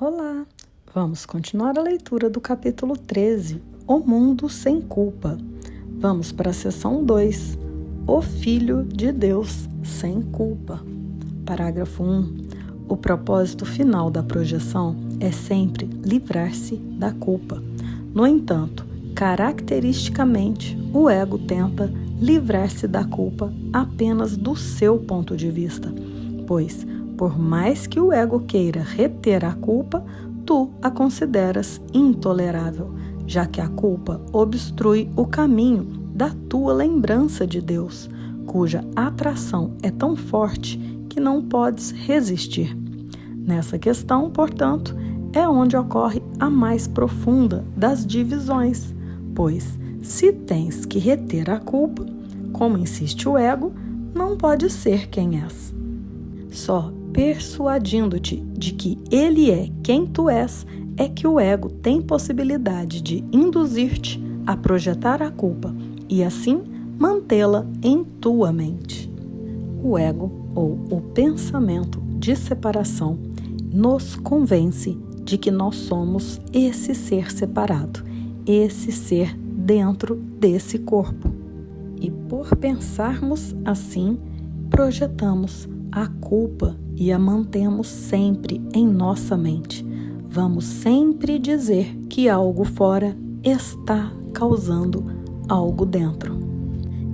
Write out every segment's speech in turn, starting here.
Olá! Vamos continuar a leitura do capítulo 13, O Mundo Sem Culpa. Vamos para a seção 2, O Filho de Deus Sem Culpa. Parágrafo 1. O propósito final da projeção é sempre livrar-se da culpa. No entanto, caracteristicamente, o ego tenta livrar-se da culpa apenas do seu ponto de vista, pois, por mais que o ego queira reter a culpa, tu a consideras intolerável, já que a culpa obstrui o caminho da tua lembrança de Deus, cuja atração é tão forte que não podes resistir. Nessa questão, portanto, é onde ocorre a mais profunda das divisões, pois, se tens que reter a culpa, como insiste o ego, não pode ser quem és. Só persuadindo-te de que ele é quem tu és, é que o ego tem possibilidade de induzir-te a projetar a culpa e assim mantê-la em tua mente. O ego, ou o pensamento de separação, nos convence de que nós somos esse ser separado, esse ser dentro desse corpo. E por pensarmos assim, projetamos a culpa e a mantemos sempre em nossa mente. Vamos sempre dizer que algo fora está causando algo dentro.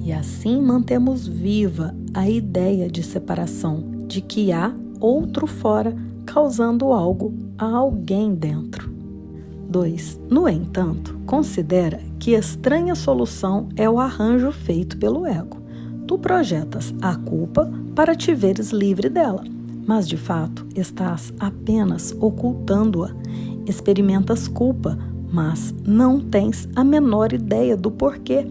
E assim mantemos viva a ideia de separação, de que há outro fora causando algo a alguém dentro. 2. No entanto, considera que estranha solução é o arranjo feito pelo ego. Tu projetas a culpa para te veres livre dela, mas de fato estás apenas ocultando-a. Experimentas culpa, mas não tens a menor ideia do porquê.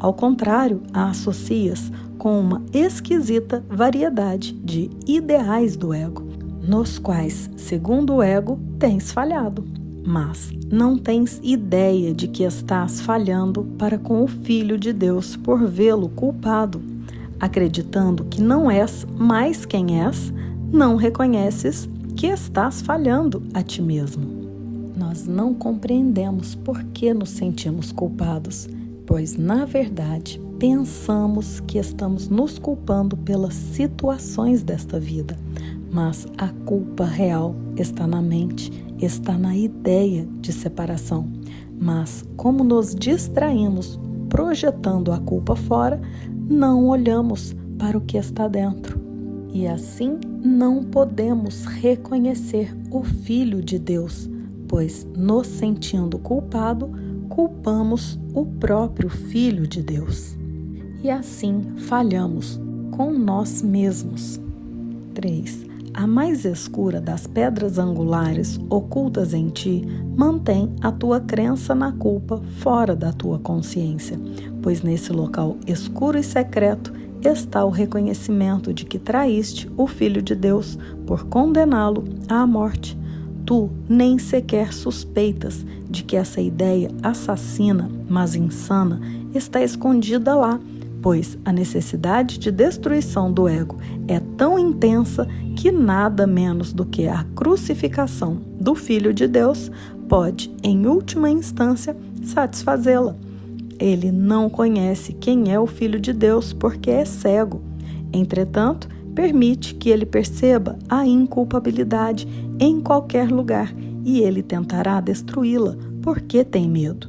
Ao contrário, a associas com uma esquisita variedade de ideais do ego, nos quais, segundo o ego, tens falhado. Mas não tens ideia de que estás falhando para com o Filho de Deus por vê-lo culpado. Acreditando que não és mais quem és, não reconheces que estás falhando a ti mesmo. Nós não compreendemos por que nos sentimos culpados, pois, na verdade, pensamos que estamos nos culpando pelas situações desta vida. Mas a culpa real está na mente, está na ideia de separação. Mas, como nos distraímos projetando a culpa fora, não olhamos para o que está dentro. E assim não podemos reconhecer o Filho de Deus, pois, nos sentindo culpado, culpamos o próprio Filho de Deus. E assim falhamos com nós mesmos. 3. A mais escura das pedras angulares ocultas em ti mantém a tua crença na culpa fora da tua consciência, pois nesse local escuro e secreto está o reconhecimento de que traíste o Filho de Deus por condená-lo à morte. Tu nem sequer suspeitas de que essa ideia assassina, mas insana, está escondida lá, pois a necessidade de destruição do ego é tão intensa que nada menos do que a crucificação do Filho de Deus pode, em última instância, satisfazê-la. Ele não conhece quem é o Filho de Deus porque é cego. Entretanto, permite que ele perceba a inculpabilidade em qualquer lugar e ele tentará destruí-la porque tem medo.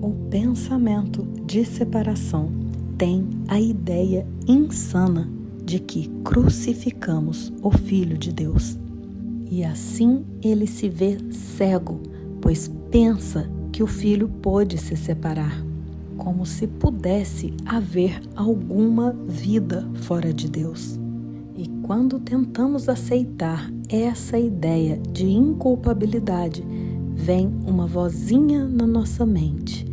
O pensamento de separação tem a ideia insana de que crucificamos o Filho de Deus. E assim ele se vê cego, pois pensa que o Filho pôde se separar, como se pudesse haver alguma vida fora de Deus. E quando tentamos aceitar essa ideia de inculpabilidade, vem uma vozinha na nossa mente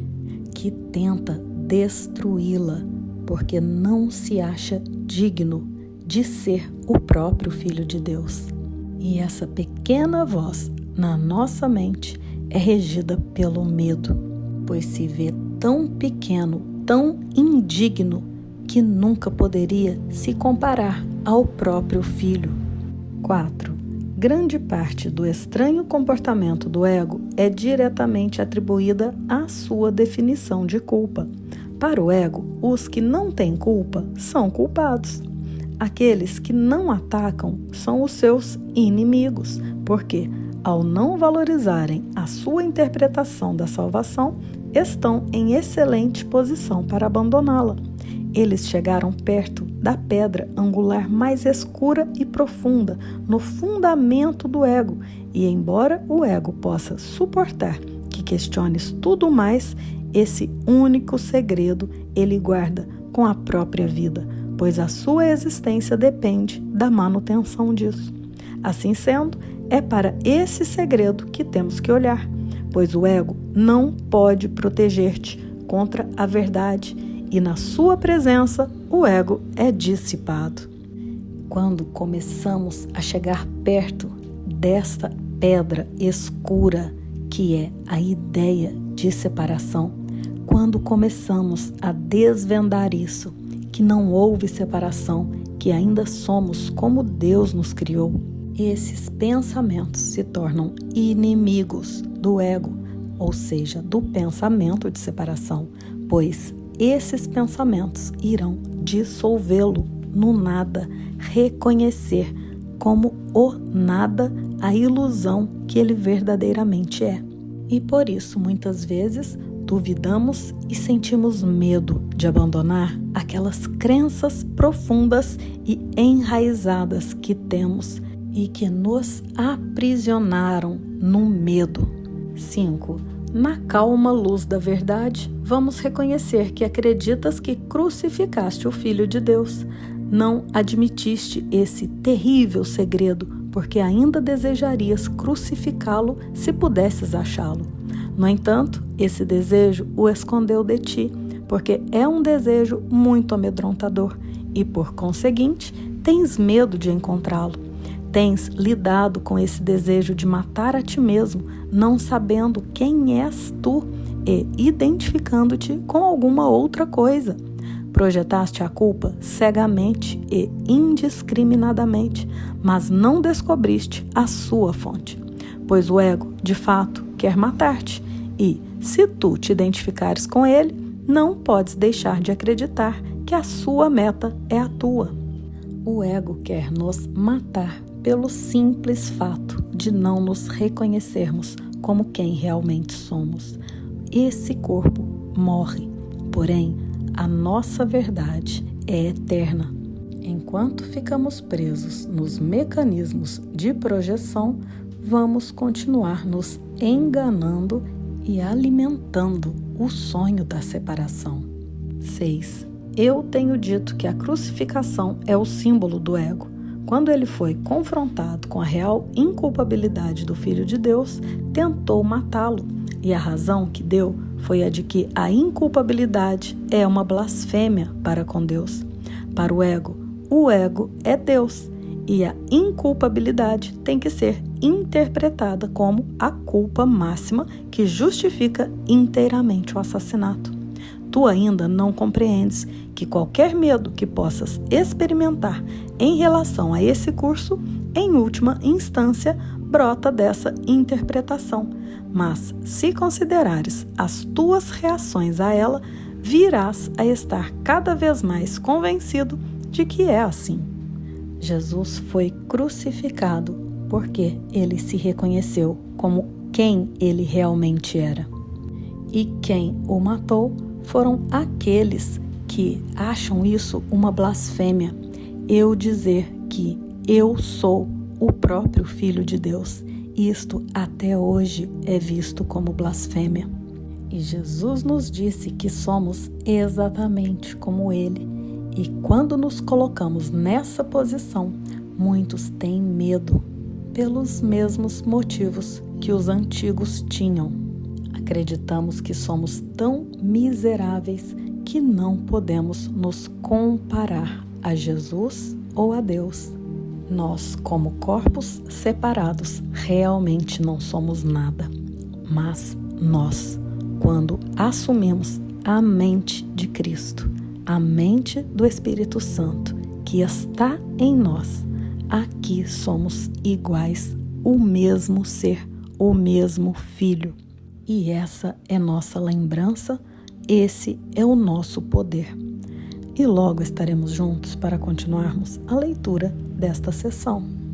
que tenta destruí-la, porque não se acha digno de ser o próprio Filho de Deus. E essa pequena voz na nossa mente é regida pelo medo, pois se vê tão pequeno, tão indigno, que nunca poderia se comparar ao próprio Filho. 4. grande parte do estranho comportamento do ego é diretamente atribuída à sua definição de culpa. Para o ego, os que não têm culpa são culpados. Aqueles que não atacam são os seus inimigos, porque, ao não valorizarem a sua interpretação da salvação, estão em excelente posição para abandoná-la. Eles chegaram perto da pedra angular mais escura e profunda, no fundamento do ego, e embora o ego possa suportar que questiones tudo mais, esse único segredo ele guarda com a própria vida, pois a sua existência depende da manutenção disso. Assim sendo, é para esse segredo que temos que olhar, pois o ego não pode proteger-te contra a verdade e na sua presença o ego é dissipado. Quando começamos a chegar perto desta pedra escura que é a ideia de separação, quando começamos a desvendar isso, que não houve separação, que ainda somos como Deus nos criou, esses pensamentos se tornam inimigos do ego, ou seja, do pensamento de separação, pois esses pensamentos irão dissolvê-lo no nada, reconhecer como o nada a ilusão que ele verdadeiramente é. E por isso, muitas vezes, duvidamos e sentimos medo de abandonar aquelas crenças profundas e enraizadas que temos e que nos aprisionaram no medo. 5. Na calma luz da verdade, vamos reconhecer que acreditas que crucificaste o Filho de Deus. Não admitiste esse terrível segredo, porque ainda desejarias crucificá-lo se pudesses achá-lo. No entanto, esse desejo o escondeu de ti, porque é um desejo muito amedrontador e, por conseguinte, tens medo de encontrá-lo. Tens lidado com esse desejo de matar a ti mesmo, não sabendo quem és tu e identificando-te com alguma outra coisa. Projetaste a culpa cegamente e indiscriminadamente, mas não descobriste a sua fonte, pois o ego, de fato, quer matar-te e, se tu te identificares com ele, não podes deixar de acreditar que a sua meta é a tua. O ego quer nos matar pelo simples fato de não nos reconhecermos como quem realmente somos. Esse corpo morre, porém, a nossa verdade é eterna. Enquanto ficamos presos nos mecanismos de projeção, vamos continuar nos enganando e alimentando o sonho da separação. 6. Eu tenho dito que a crucificação é o símbolo do ego. Quando ele foi confrontado com a real inculpabilidade do Filho de Deus, tentou matá-lo, e a razão que deu foi a de que a inculpabilidade é uma blasfêmia para com Deus. Para o ego é Deus, e a inculpabilidade tem que ser interpretada como a culpa máxima que justifica inteiramente o assassinato. Tu ainda não compreendes que qualquer medo que possas experimentar em relação a esse curso, em última instância, brota dessa interpretação. Mas, se considerares as tuas reações a ela, virás a estar cada vez mais convencido de que é assim. Jesus foi crucificado porque ele se reconheceu como quem ele realmente era. E quem o matou foram aqueles que acham isso uma blasfêmia. Eu dizer que eu sou o próprio Filho de Deus. Isto até hoje é visto como blasfêmia. E Jesus nos disse que somos exatamente como Ele. E quando nos colocamos nessa posição, muitos têm medo, pelos mesmos motivos que os antigos tinham. Acreditamos que somos tão miseráveis que não podemos nos comparar a Jesus ou a Deus. Nós, como corpos separados, realmente não somos nada. Mas nós, quando assumimos a mente de Cristo, a mente do Espírito Santo que está em nós, Aqui somos iguais, o mesmo ser, o mesmo Filho. E essa é nossa lembrança, esse é o nosso poder. E logo estaremos juntos para continuarmos a leitura desta sessão.